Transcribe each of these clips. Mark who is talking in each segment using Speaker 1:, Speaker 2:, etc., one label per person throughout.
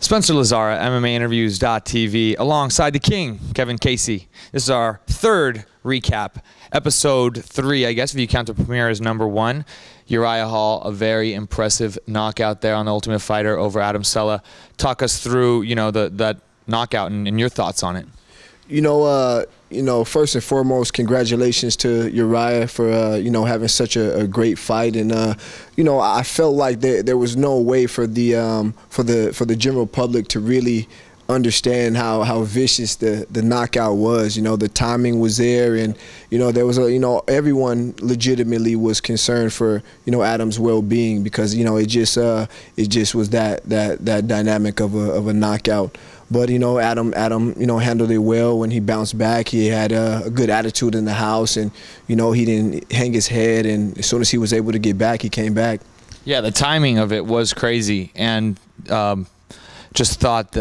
Speaker 1: Spencer Lazara, MMAinterviews.tv, alongside the King, Kevin Casey. This is our third recap, episode 3, I guess, if you count the premiere as number 1. Uriah Hall, a very impressive knockout there on the Ultimate Fighter over Adam Cella. Talk us through, that knockout and your thoughts on it.
Speaker 2: First and foremost, congratulations to Uriah for having such a great fight, and I felt like there was no way for the general public to really understand how vicious the knockout was. The timing was there, and there was everyone legitimately was concerned for Adam's well-being, because it just was that dynamic of a knockout. But Adam handled it well when he bounced back. He had a good attitude in the house, and he didn't hang his head, and as soon as he was able to get back, he came back. Yeah, the timing of it was crazy, and just thought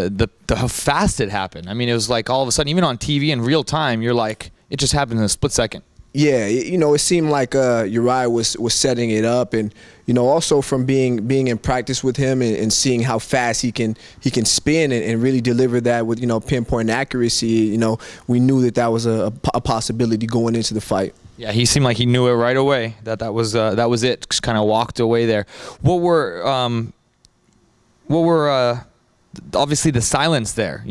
Speaker 2: how fast it happened. I mean, it was like all of a sudden, even on TV in real time, you're like, it just happened in a split second. Yeah, it seemed like Uriah was setting it up, and also from being in practice with him and seeing how fast he can spin and really deliver that with pinpoint accuracy. We knew that was a possibility going into the fight. Yeah, he seemed like he knew it right away. That was it. Just kind of walked away there. What were obviously the silence there?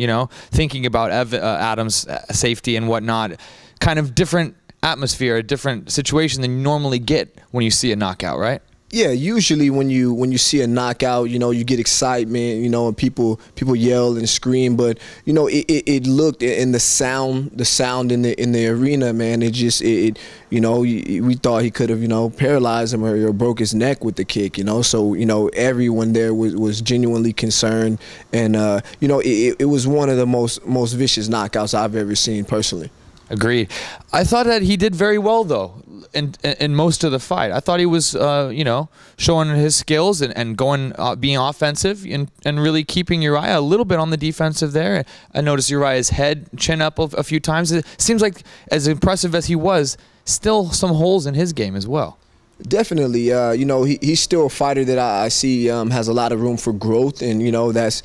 Speaker 2: Thinking about Adam's safety and whatnot. Kind of different atmosphere, a different situation than you normally get when you see a knockout, right? Yeah, usually when you see a knockout, you get excitement, and people yell and scream, but it looked in the sound in the arena, man. We thought he could have paralyzed him or broke his neck with the kick, So everyone there was genuinely concerned, and it was one of the most vicious knockouts I've ever seen personally. Agreed. I thought that he did very well, though, in most of the fight. I thought he was, showing his skills and going, being offensive and really keeping Uriah a little bit on the defensive there. I noticed Uriah's head chin up a few times. It seems like, as impressive as he was, still some holes in his game as well. Definitely, he's still a fighter that I see has a lot of room for growth, and that's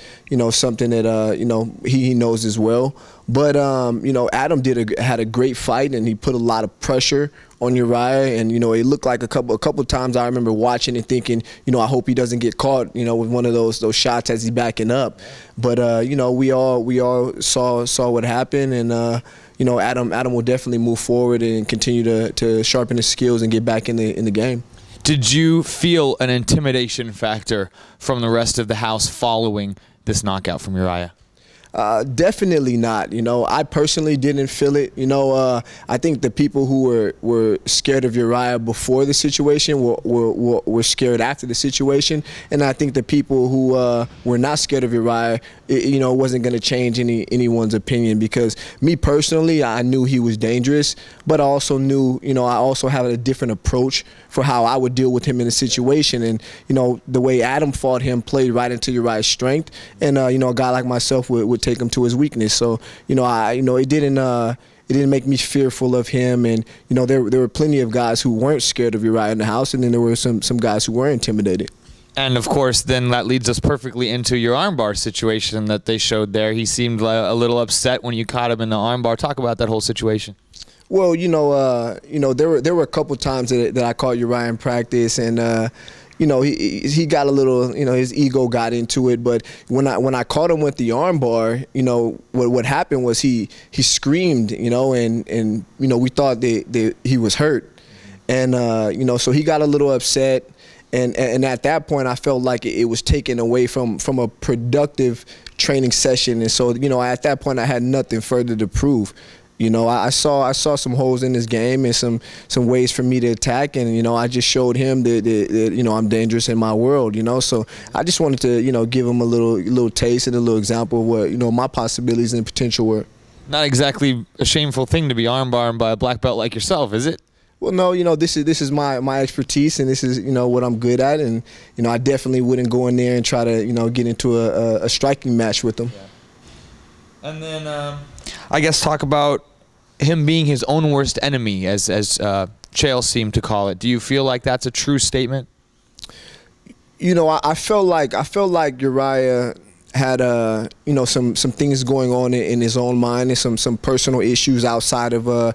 Speaker 2: something that he knows as well. But Adam had a great fight, and he put a lot of pressure on Uriah, and it looked like a couple times I remember watching and thinking, I hope he doesn't get caught, with one of those shots as he's backing up. But we all saw what happened, and Adam will definitely move forward and continue to sharpen his skills and get back in the game. Did you feel an intimidation factor from the rest of the house following this knockout from Uriah? Definitely not. I personally didn't feel it. I think the people who were scared of Uriah before the situation were scared after the situation, and I think the people who were not scared of Uriah, it wasn't going to change anyone's opinion, because me personally, I knew he was dangerous, but I also knew, I also had a different approach for how I would deal with him in a situation, and the way Adam fought him played right into Uriah's strength, and a guy like myself would take him to his weakness. So it didn't make me fearful of him, and there were plenty of guys who weren't scared of Uriah in the house, and then there were some guys who were intimidated. And of course, then that leads us perfectly into your armbar situation that they showed there. He seemed a little upset when you caught him in the armbar. Talk about that whole situation. Well, there were a couple times that I caught Uriah in practice, and he got a little, his ego got into it. But when I caught him with the armbar, what happened was he screamed, and we thought that he was hurt, and so he got a little upset. And at that point, I felt like it was taken away from a productive training session, and so at that point I had nothing further to prove. I saw some holes in his game and some ways for me to attack, and I just showed him that I'm dangerous in my world. So I just wanted to give him a little taste and a little example of what my possibilities and potential were. Not exactly a shameful thing to be armbarred by a black belt like yourself, is it? Well, no, this is my expertise, and this is what I'm good at, and I definitely wouldn't go in there and try to get into a striking match with him. Yeah. And then I guess talk about him being his own worst enemy, as Chael seemed to call it. Do you feel like that's a true statement? I felt like Uriah
Speaker 3: had you know, some things going on in his own mind, and some personal issues outside of the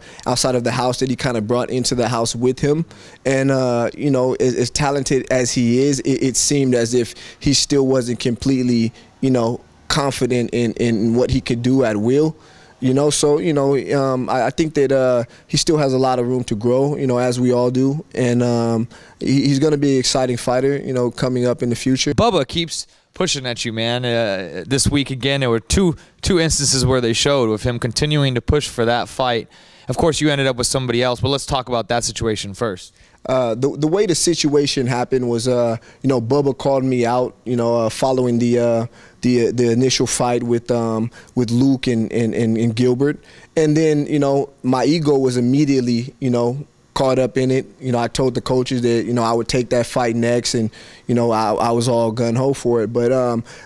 Speaker 3: house that he kind of brought into the house with him. And you know, as talented as he is, it seemed as if he still wasn't completely, you know, confident in what he could do at will. You know, so, you know, I think that he still has a lot of room to grow, you know, as we all do. And he's going to be an exciting fighter, you know, coming up in the future.
Speaker 2: Bubba keeps pushing at you, man. This week, again, there were two instances where they showed with him continuing to push for that fight. Of course, you ended up with somebody else, but let's talk about that situation first.
Speaker 3: The way the situation happened was, you know, Bubba called me out, you know, following the initial fight with Luke and Gilbert, and then, you know, my ego was immediately, you know, caught up in it. You know, I told the coaches that, you know, I would take that fight next, and, you know, I was all gun-ho for it. But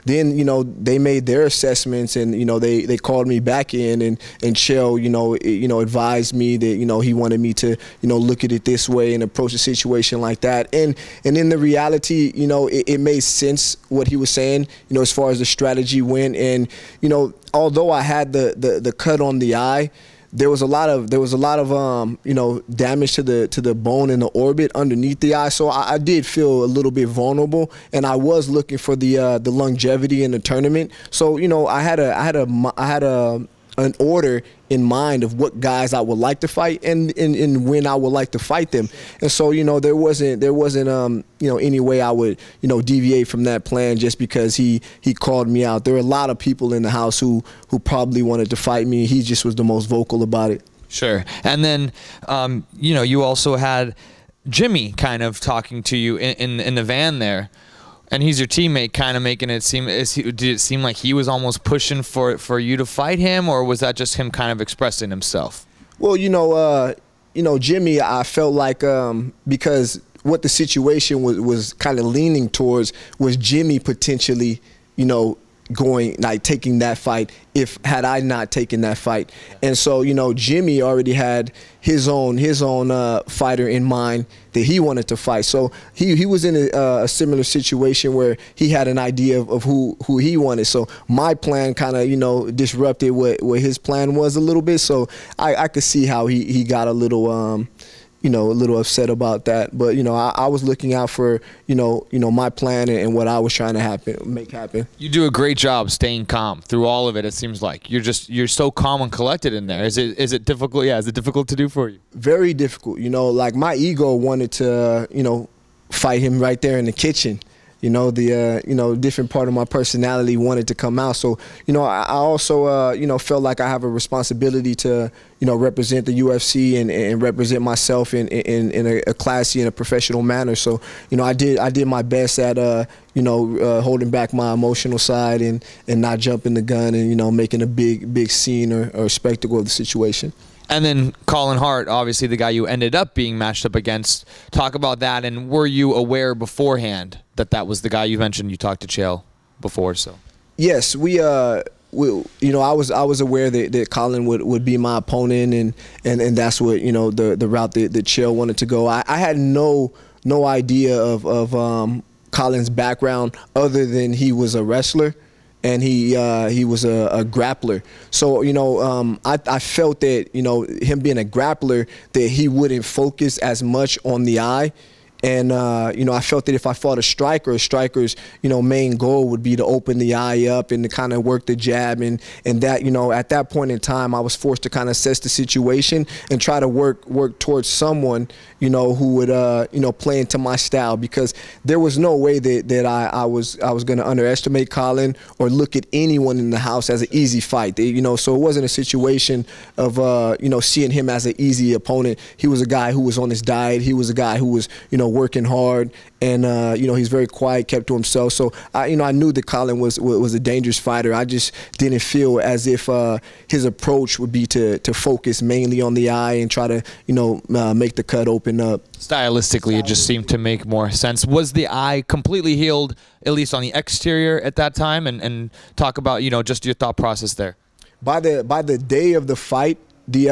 Speaker 3: then, you know, they made their assessments, and, you know, they called me back in, and Chael, you know, advised me that, you know, he wanted me to, you know, look at it this way and approach the situation like that. And in the reality, you know, it made sense what he was saying, you know, as far as the strategy went. And, you know, although I had the cut on the eye, there was a lot of you know, damage to the bone in the orbit underneath the eye, so I did feel a little bit vulnerable, and I was looking for the longevity in the tournament. So, you know, I had an order in mind of what guys I would like to fight and when I would like to fight them. And so, you know, there wasn't you know, any way I would, you know, deviate from that plan just because he called me out. There were a lot of people in the house who probably wanted to fight me. He just was the most vocal about it.
Speaker 2: Sure. And then, you know, you also had Jimmy kind of talking to you in the van there. And he's your teammate, kind of making it seem, did it seem like he was almost pushing for you to fight him, or was that just him kind of expressing himself?
Speaker 3: Well, you know, Jimmy, I felt like because what the situation was kind of leaning towards was Jimmy potentially, you know, taking that fight had I not taken that fight. And so, you know, Jimmy already had his own fighter in mind that he wanted to fight. So he was in a similar situation where he had an idea of who he wanted. So my plan kind of, you know, disrupted what his plan was a little bit. So I could see how he got a little you know, a little upset about that. But, you know, I was looking out for, you know, my plan and what I was trying to make happen.
Speaker 2: You do a great job staying calm through all of it. It seems like you're so calm and collected in there. Is it difficult? Yeah, is it difficult to do for you?
Speaker 3: Very difficult. You know, like my ego wanted to, you know, fight him right there in the kitchen. You know, you know, different part of my personality wanted to come out. So, you know, I also, you know, felt like I have a responsibility to, you know, represent the UFC and represent myself in a classy and a professional manner. So, you know, I did my best at, you know, holding back my emotional side and not jumping the gun and, you know, making a big scene or spectacle of the situation.
Speaker 2: And then Colin Hart, obviously the guy you ended up being matched up against. Talk about that, and were you aware beforehand that was the guy? You mentioned you talked to Chael before, so.
Speaker 3: Yes, we you know, I was aware that Colin would be my opponent, and that's what, you know, the route that Chael wanted to go. I had no idea of Colin's background other than he was a wrestler. And he was a grappler. So, you know, I felt that, you know, him being a grappler, that he wouldn't focus as much on the eye. And, you know, I felt that if I fought a striker's, you know, main goal would be to open the eye up and to kind of work the jab. And that, you know, at that point in time, I was forced to kind of assess the situation and try to work towards someone, you know, who would, you know, play into my style, because there was no way that I was going to underestimate Colin or look at anyone in the house as an easy fight. You know, so it wasn't a situation of, you know, seeing him as an easy opponent. He was a guy who was on his diet. He was a guy who was, you know, working hard, and you know, he's very quiet, kept to himself. So you know, I knew that Colin was a dangerous fighter. I just didn't feel as if his approach would be to focus mainly on the eye and try to, you know, make the cut open up.
Speaker 2: Stylistically, it just seemed to make more sense. Was the eye completely healed, at least on the exterior at that time? And talk about, you know, just your thought process there.
Speaker 3: By the day of the fight, the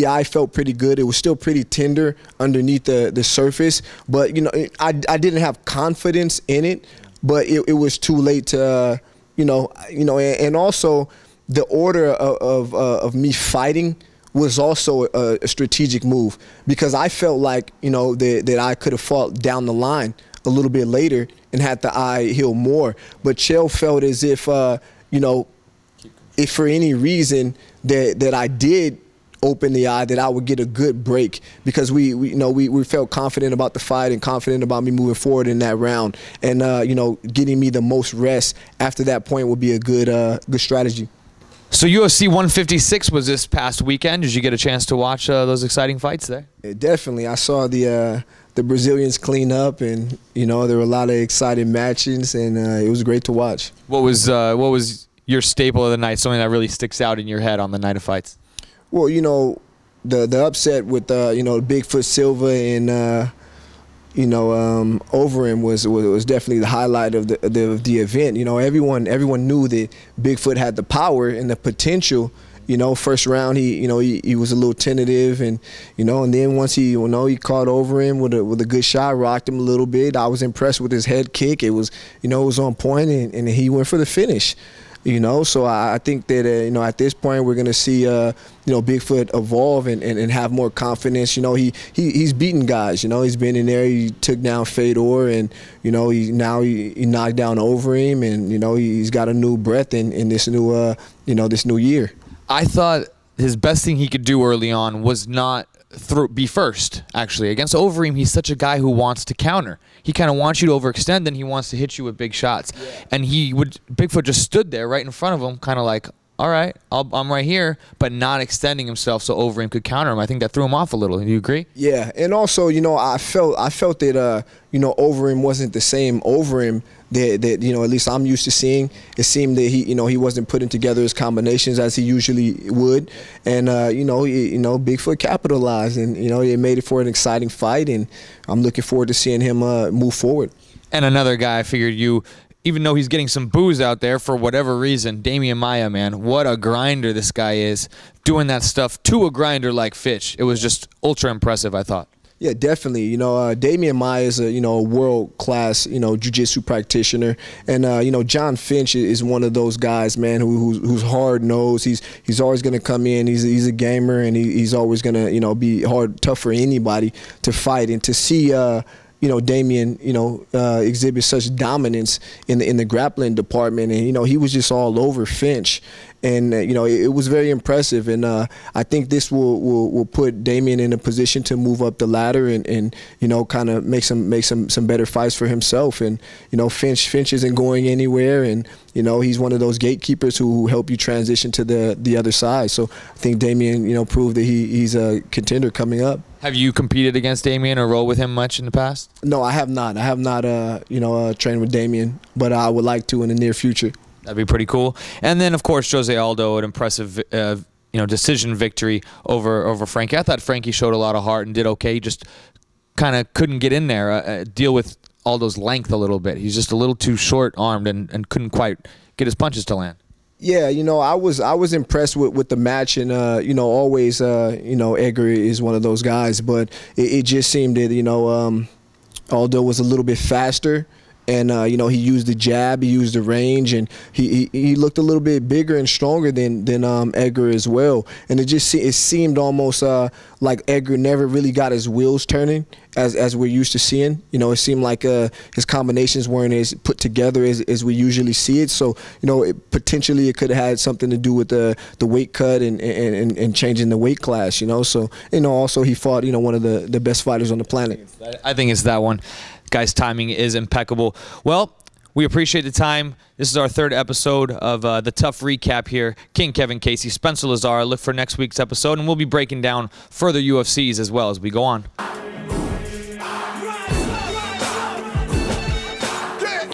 Speaker 3: eye felt pretty good. It was still pretty tender underneath the surface, but, you know, I didn't have confidence in it, but it was too late to and also the order of me fighting was also a strategic move, because I felt like, that I could have fought down the line a little bit later and had the eye heal more. But Chael felt as if, if for any reason that I did open the eye, that I would get a good break, because we felt confident about the fight and confident about me moving forward in that round. And, getting me the most rest after that point would be a good strategy.
Speaker 2: So UFC 156 was this past weekend. Did you get a chance to watch those exciting fights there?
Speaker 3: Yeah, definitely. I saw the Brazilians clean up, and there were a lot of exciting matches, and it was great to watch.
Speaker 2: What was your staple of the night? Something that really sticks out in your head on the night of fights?
Speaker 3: Well, the upset with Bigfoot Silva and Overeem was definitely the highlight of the event. Everyone knew that Bigfoot had the power and the potential. First round he was a little tentative, and and then once he caught Overeem with a good shot, rocked him a little bit. I was impressed with his head kick. It was it was on point, and he went for the finish. So I think that at this point we're gonna see Bigfoot evolve and have more confidence. He's beaten guys. He's been in there. He took down Fedor, and he knocked down Overeem, and he's got a new breath in this new this new year.
Speaker 2: I thought his best thing he could do early on was not be first, actually. Against Overeem, he's such a guy who wants to counter. He kind of wants you to overextend, then he wants to hit you with big shots. Yeah. And Bigfoot just stood there right in front of him, kind of like, all right, I'm right here, but not extending himself so Overeem could counter him. I think that threw him off a little. Do you agree?
Speaker 3: Yeah, and also, I felt that, Overeem wasn't the same Overeem that at least I'm used to seeing. It seemed that he wasn't putting together his combinations as he usually would, and Bigfoot capitalized, and it made it for an exciting fight, and I'm looking forward to seeing him move forward.
Speaker 2: And another guy, I figured even though he's getting some booze out there for whatever reason, Damien Maia, man, what a grinder this guy is, doing that stuff to a grinder like Finch. It was just ultra impressive, I thought.
Speaker 3: Yeah, definitely. Damien Maia is a world-class jiu-jitsu practitioner, and John Finch is one of those guys, man, who's hard-nosed. He's always going to come in. He's a gamer, and he's always going to be tough for anybody to fight, and to see Damien, exhibit such dominance in the grappling department, and he was just all over Finch, and it was very impressive, and I think this will put Damien in a position to move up the ladder and kind of make some better fights for himself, and Finch isn't going anywhere, and he's one of those gatekeepers who help you transition to the other side. So I think Damien proved that he's a contender coming up.
Speaker 2: Have you competed against Damien or rolled with him much in the past?
Speaker 3: No, I have not. I have not, trained with Damien, but I would like to in the near future.
Speaker 2: That'd be pretty cool. And then, of course, Jose Aldo, an impressive, decision victory over Frankie. I thought Frankie showed a lot of heart and did okay. He just kind of couldn't get in there, deal with Aldo's length a little bit. He's just a little too short-armed and couldn't quite get his punches to land.
Speaker 3: Yeah, I was impressed with the match, and always Edgar is one of those guys, but it just seemed that Aldo was a little bit faster, and he used the jab, he used the range, and he looked a little bit bigger and stronger than Edgar as well, and it seemed almost like Edgar never really got his wheels turning as we're used to seeing. It seemed like his combinations weren't as put together as we usually see it. So potentially it could have had something to do with the weight cut and changing the weight class. So also he fought one of the best fighters on the planet.
Speaker 2: I think it's that one. Guy's timing is impeccable. Well, we appreciate the time. This is our third episode of the TUF Recap here. King Kevin Casey, Spencer Lazar. Look for next week's episode, and we'll be breaking down further UFCs as well as we go on.